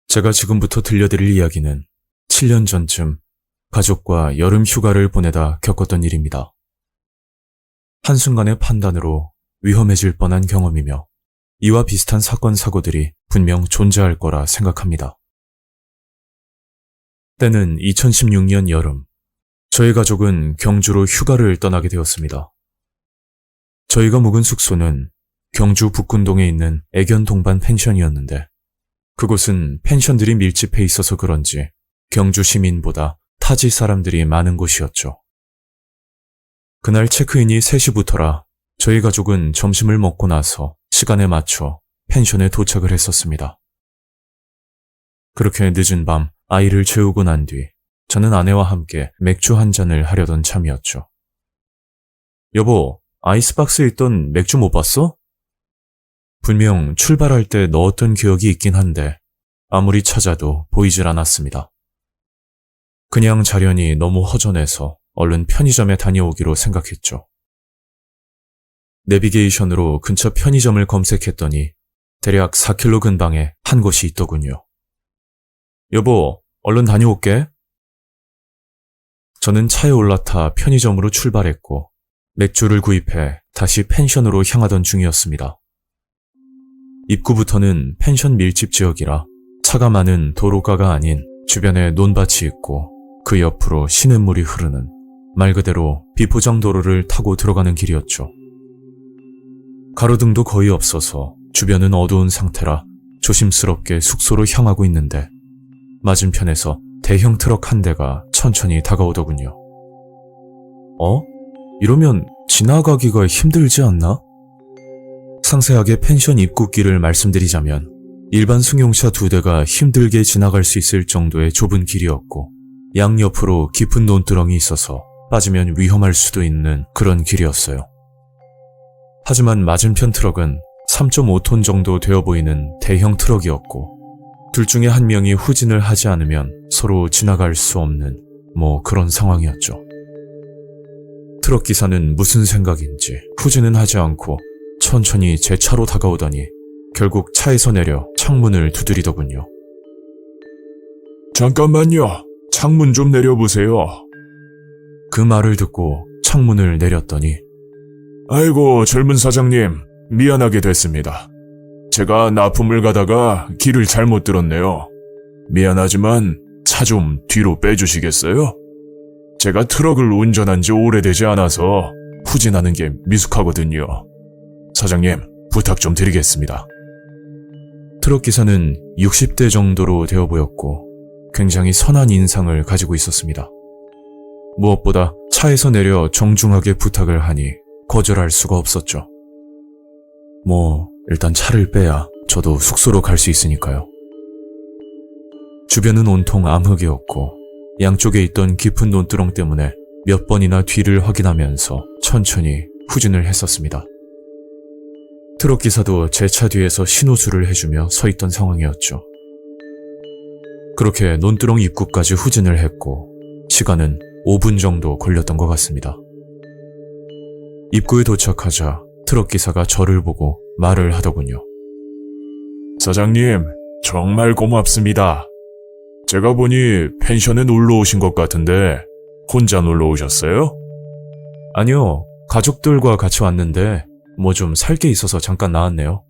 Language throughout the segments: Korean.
제가 지금부터 들려드릴 이야기는 7년 전쯤 가족과 여름 휴가를 보내다 겪었던 일입니다. 한순간의 판단으로 위험해질 뻔한 경험이며 이와 비슷한 사건 사고들이 분명 존재할 거라 생각합니다. 때는 2016년 여름, 저희 가족은 경주로 휴가를 떠나게 되었습니다. 저희가 묵은 숙소는 경주 북군동에 있는 애견 동반 펜션이었는데 그곳은 펜션들이 밀집해 있어서 그런지 경주 시민보다 타지 사람들이 많은 곳이었죠. 그날 체크인이 3시부터라 저희 가족은 점심을 먹고 나서 시간에 맞춰 펜션에 도착을 했었습니다. 그렇게 늦은 밤 아이를 재우고 난 뒤 저는 아내와 함께 맥주 한 잔을 하려던 참이었죠. 여보, 아이스박스에 있던 맥주 못 봤어? 분명 출발할 때 넣었던 기억이 있긴 한데 아무리 찾아도 보이질 않았습니다. 그냥 자려니 너무 허전해서 얼른 편의점에 다녀오기로 생각했죠. 내비게이션으로 근처 편의점을 검색했더니 대략 4km 근방에 한 곳이 있더군요. 여보, 얼른 다녀올게. 저는 차에 올라타 편의점으로 출발했고 맥주를 구입해 다시 펜션으로 향하던 중이었습니다. 입구부터는 펜션 밀집 지역이라 차가 많은 도로가가 아닌 주변에 논밭이 있고 그 옆으로 시냇물이 흐르는 말 그대로 비포장 도로를 타고 들어가는 길이었죠. 가로등도 거의 없어서 주변은 어두운 상태라 조심스럽게 숙소로 향하고 있는데 맞은편에서 대형 트럭 한 대가 천천히 다가오더군요. 이러면 지나가기가 힘들지 않나? 상세하게 펜션 입구길을 말씀드리자면 일반 승용차 2대가 힘들게 지나갈 수 있을 정도의 좁은 길이었고 양옆으로 깊은 논두렁이 있어서 빠지면 위험할 수도 있는 그런 길이었어요. 하지만 맞은편 트럭은 3.5톤 정도 되어 보이는 대형 트럭이었고 둘 중에 한 명이 후진을 하지 않으면 서로 지나갈 수 없는 그런 상황이었죠. 트럭 기사는 무슨 생각인지 후진은 하지 않고 천천히 제 차로 다가오더니 결국 차에서 내려 창문을 두드리더군요. 잠깐만요. 창문 좀 내려보세요. 그 말을 듣고 창문을 내렸더니 아이고, 젊은 사장님. 미안하게 됐습니다. 제가 납품을 가다가 길을 잘못 들었네요. 미안하지만 차 좀 뒤로 빼주시겠어요? 제가 트럭을 운전한 지 오래되지 않아서 후진하는 게 미숙하거든요. 사장님, 부탁 좀 드리겠습니다. 트럭 기사는 60대 정도로 되어 보였고 굉장히 선한 인상을 가지고 있었습니다. 무엇보다 차에서 내려 정중하게 부탁을 하니 거절할 수가 없었죠. 일단 차를 빼야 저도 숙소로 갈 수 있으니까요. 주변은 온통 암흑이었고 양쪽에 있던 깊은 논두렁 때문에 몇 번이나 뒤를 확인하면서 천천히 후진을 했었습니다. 트럭 기사도 제 차 뒤에서 신호수를 해주며 서 있던 상황이었죠. 그렇게 논두렁 입구까지 후진을 했고 시간은 5분 정도 걸렸던 것 같습니다. 입구에 도착하자 트럭 기사가 저를 보고 말을 하더군요. 사장님, 정말 고맙습니다. 제가 보니 펜션에 놀러 오신 것 같은데 혼자 놀러 오셨어요? 아니요, 가족들과 같이 왔는데 좀 살 게 있어서 잠깐 나왔네요.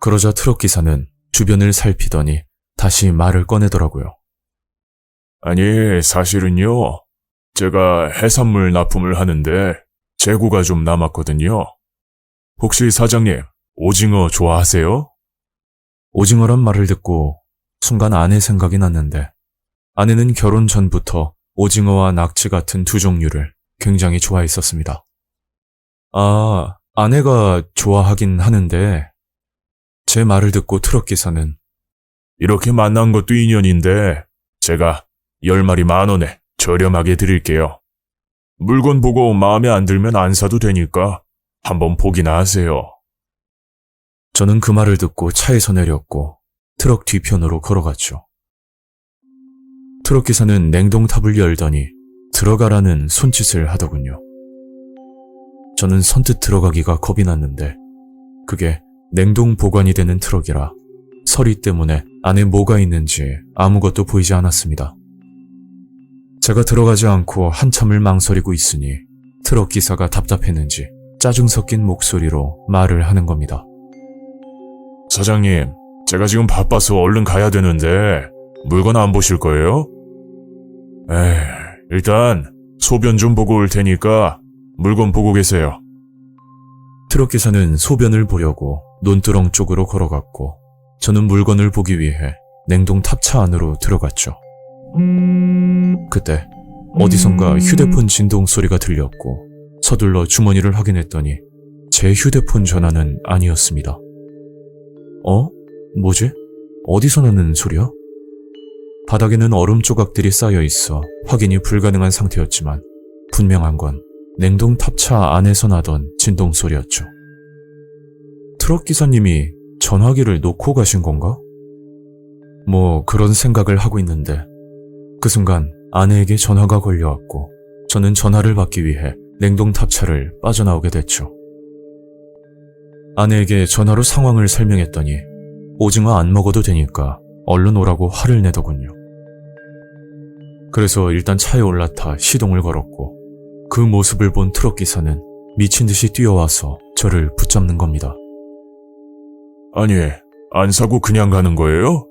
그러자 트럭 기사는 주변을 살피더니 다시 말을 꺼내더라고요. 아니, 사실은요. 제가 해산물 납품을 하는데 재고가 좀 남았거든요. 혹시 사장님, 오징어 좋아하세요? 오징어란 말을 듣고 순간 아내 생각이 났는데 아내는 결혼 전부터 오징어와 낙지 같은 두 종류를 굉장히 좋아했었습니다. 아내가 좋아하긴 하는데 제 말을 듣고 트럭 기사는 이렇게 만난 것도 인연인데 제가 10마리 10,000원에 저렴하게 드릴게요. 물건 보고 마음에 안 들면 안 사도 되니까 한번 보기나 하세요. 저는 그 말을 듣고 차에서 내렸고 트럭 뒤편으로 걸어갔죠. 트럭 기사는 냉동탑을 열더니 들어가라는 손짓을 하더군요. 저는 선뜻 들어가기가 겁이 났는데 그게 냉동 보관이 되는 트럭이라 서리 때문에 안에 뭐가 있는지 아무것도 보이지 않았습니다. 제가 들어가지 않고 한참을 망설이고 있으니 트럭 기사가 답답했는지 짜증 섞인 목소리로 말을 하는 겁니다. 사장님, 제가 지금 바빠서 얼른 가야 되는데 물건 안 보실 거예요? 일단 소변 좀 보고 올 테니까 물건 보고 계세요. 트럭 기사는 소변을 보려고 논두렁 쪽으로 걸어갔고 저는 물건을 보기 위해 냉동 탑차 안으로 들어갔죠. 그때 어디선가 휴대폰 진동 소리가 들렸고 서둘러 주머니를 확인했더니 제 휴대폰 전화는 아니었습니다. 뭐지? 어디서 나는 소리야? 바닥에는 얼음 조각들이 쌓여 있어 확인이 불가능한 상태였지만 분명한 건 냉동 탑차 안에서 나던 진동 소리였죠. 트럭 기사님이 전화기를 놓고 가신 건가? 뭐 그런 생각을 하고 있는데 그 순간 아내에게 전화가 걸려왔고 저는 전화를 받기 위해 냉동 탑차를 빠져나오게 됐죠. 아내에게 전화로 상황을 설명했더니 오징어 안 먹어도 되니까 얼른 오라고 화를 내더군요. 그래서 일단 차에 올라타 시동을 걸었고 그 모습을 본 트럭 기사는 미친 듯이 뛰어와서 저를 붙잡는 겁니다. 아니, 안 사고 그냥 가는 거예요?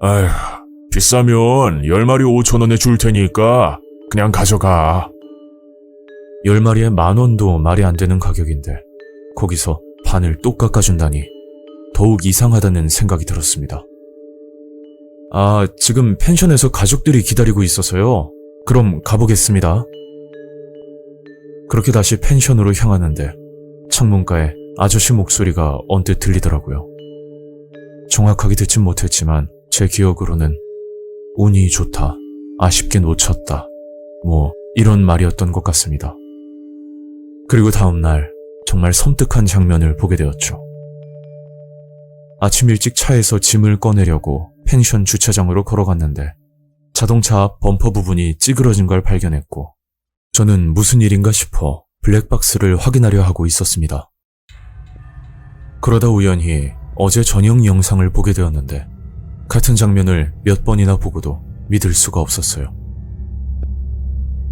아휴, 비싸면 10마리 5,000원에 줄 테니까 그냥 가져가. 10마리에 10,000원도 말이 안 되는 가격인데 거기서 반을 또 깎아준다니 더욱 이상하다는 생각이 들었습니다. 지금 펜션에서 가족들이 기다리고 있어서요. 그럼 가보겠습니다. 그렇게 다시 펜션으로 향하는데 창문가에 아저씨 목소리가 언뜻 들리더라고요. 정확하게 듣진 못했지만 제 기억으로는 운이 좋다, 아쉽게 놓쳤다, 뭐 이런 말이었던 것 같습니다. 그리고 다음날 정말 섬뜩한 장면을 보게 되었죠. 아침 일찍 차에서 짐을 꺼내려고 펜션 주차장으로 걸어갔는데 자동차 앞 범퍼 부분이 찌그러진 걸 발견했고 저는 무슨 일인가 싶어 블랙박스를 확인하려 하고 있었습니다. 그러다 우연히 어제 저녁 영상을 보게 되었는데 같은 장면을 몇 번이나 보고도 믿을 수가 없었어요.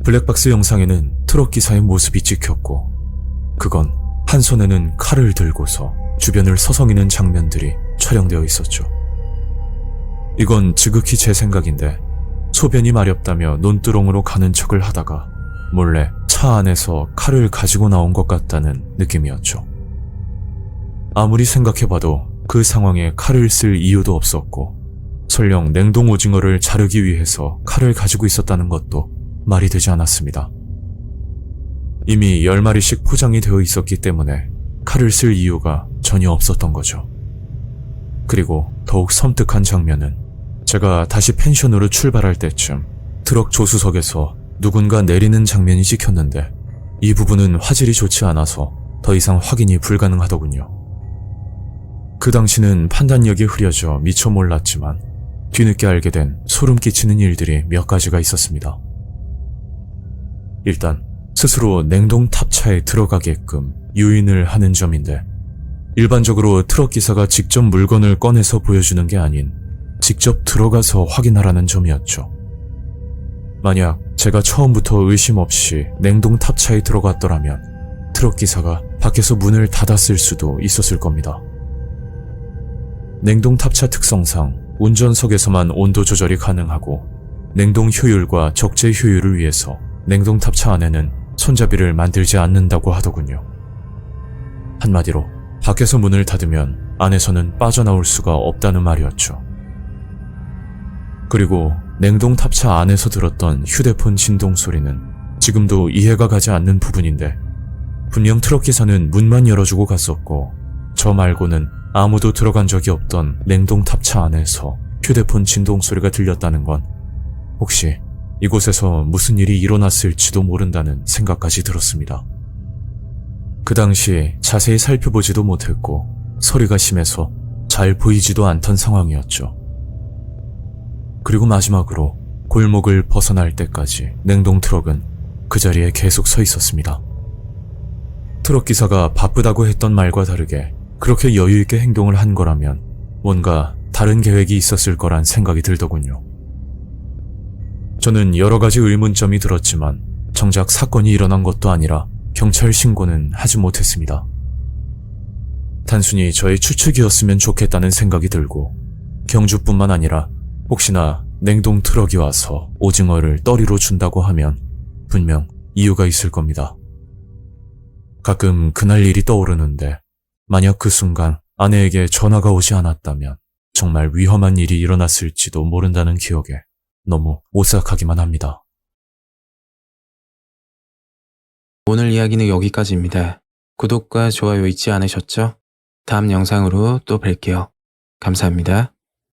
블랙박스 영상에는 트럭 기사의 모습이 찍혔고 그건 한 손에는 칼을 들고서 주변을 서성이는 장면들이 촬영되어 있었죠. 이건 지극히 제 생각인데 소변이 마렵다며 논두렁으로 가는 척을 하다가 몰래 차 안에서 칼을 가지고 나온 것 같다는 느낌이었죠. 아무리 생각해봐도 그 상황에 칼을 쓸 이유도 없었고 설령 냉동 오징어를 자르기 위해서 칼을 가지고 있었다는 것도 말이 되지 않았습니다. 이미 10마리씩 포장이 되어 있었기 때문에 칼을 쓸 이유가 전혀 없었던 거죠. 그리고 더욱 섬뜩한 장면은 제가 다시 펜션으로 출발할 때쯤 트럭 조수석에서 누군가 내리는 장면이 찍혔는데 이 부분은 화질이 좋지 않아서 더 이상 확인이 불가능하더군요. 그 당시는 판단력이 흐려져 미처 몰랐지만 뒤늦게 알게 된 소름 끼치는 일들이 몇 가지가 있었습니다. 일단 스스로 냉동 탑차에 들어가게끔 유인을 하는 점인데 일반적으로 트럭 기사가 직접 물건을 꺼내서 보여주는 게 아닌 직접 들어가서 확인하라는 점이었죠. 만약 제가 처음부터 의심 없이 냉동 탑차에 들어갔더라면 트럭 기사가 밖에서 문을 닫았을 수도 있었을 겁니다. 냉동 탑차 특성상 운전석에서만 온도 조절이 가능하고 냉동 효율과 적재 효율을 위해서 냉동 탑차 안에는 손잡이를 만들지 않는다고 하더군요. 한마디로 밖에서 문을 닫으면 안에서는 빠져나올 수가 없다는 말이었죠. 그리고 냉동 탑차 안에서 들었던 휴대폰 진동 소리는 지금도 이해가 가지 않는 부분인데 분명 트럭 기사는 문만 열어주고 갔었고 저 말고는 아무도 들어간 적이 없던 냉동 탑차 안에서 휴대폰 진동 소리가 들렸다는 건 혹시 이곳에서 무슨 일이 일어났을지도 모른다는 생각까지 들었습니다. 그 당시 자세히 살펴보지도 못했고 소리가 심해서 잘 보이지도 않던 상황이었죠. 그리고 마지막으로 골목을 벗어날 때까지 냉동 트럭은 그 자리에 계속 서 있었습니다. 트럭 기사가 바쁘다고 했던 말과 다르게 그렇게 여유있게 행동을 한 거라면 뭔가 다른 계획이 있었을 거란 생각이 들더군요. 저는 여러 가지 의문점이 들었지만 정작 사건이 일어난 것도 아니라 경찰 신고는 하지 못했습니다. 단순히 저의 추측이었으면 좋겠다는 생각이 들고 경주뿐만 아니라 혹시나 냉동 트럭이 와서 오징어를 떠리로 준다고 하면 분명 이유가 있을 겁니다. 가끔 그날 일이 떠오르는데 만약 그 순간 아내에게 전화가 오지 않았다면 정말 위험한 일이 일어났을지도 모른다는 기억에 너무 오싹하기만 합니다. 오늘 이야기는 여기까지입니다. 구독과 좋아요 잊지 않으셨죠? 다음 영상으로 또 뵐게요. 감사합니다.